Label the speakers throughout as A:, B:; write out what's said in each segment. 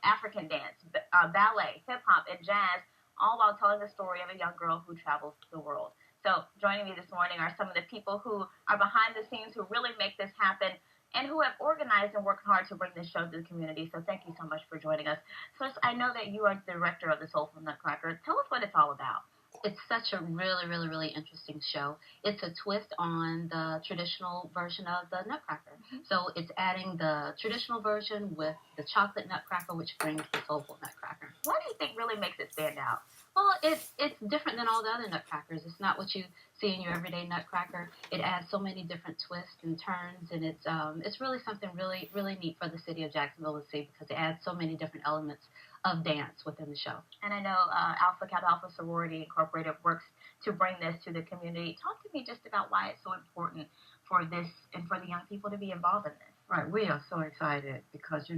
A: African dance, ballet, hip hop, and jazz, all while telling the story of a young girl who travels the world. So, joining me this morning are some of the people who are behind the scenes, who really make this happen, and who have organized and worked hard to bring this show to the community. So, thank you so much for joining us. First, I know that you are the director of the Soulful Nutcracker. Tell us what it's all about.
B: It's such a really interesting show. It's a twist on the traditional version of the Nutcracker. So it's adding the traditional version with the chocolate Nutcracker, which brings the soulful Nutcracker.
A: What do you think really makes it stand out?
B: Well, it's different than all the other Nutcrackers. It's not what you see in your everyday Nutcracker. It adds so many different twists and turns, and it's really something really neat for the city of Jacksonville to see, because it adds so many different elements of dance within the show.
A: And I know Alpha Kappa Alpha Sorority Incorporated works to bring this to the community. Talk to me just about why it's so important for this and for the young people to be involved in this.
C: Right, we are so excited because,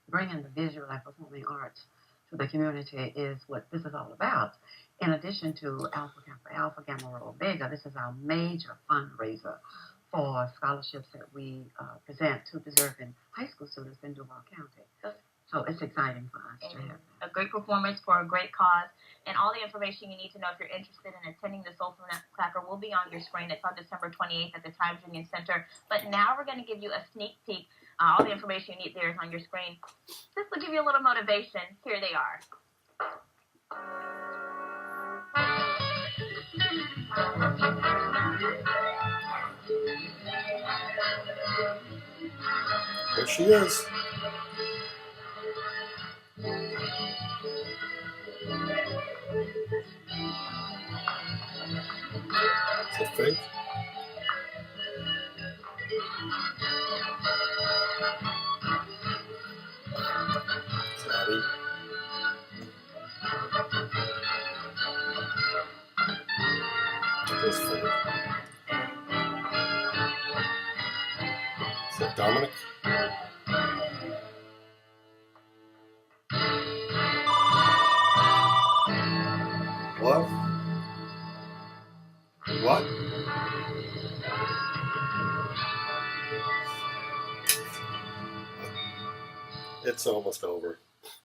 C: bringing the visual and performing arts to the community is what this is all about. In addition to Alpha Kappa Alpha Gamma Rho Omega, this is our major fundraiser for scholarships that we present to deserving high school students in Duval County. So it's exciting for us to have
A: a great performance for a great cause. And all the information you need to know if you're interested in attending the Soulful Nutcracker will be on your screen. It's on December 28th at the Times Union Center. But now we're going to give you a sneak peek. All the information you need there is on your screen. This will give you a little motivation. Here they are.
D: There she is. Is it fake? Daddy. It is fake. Is that Dominic? What? What? It's almost over.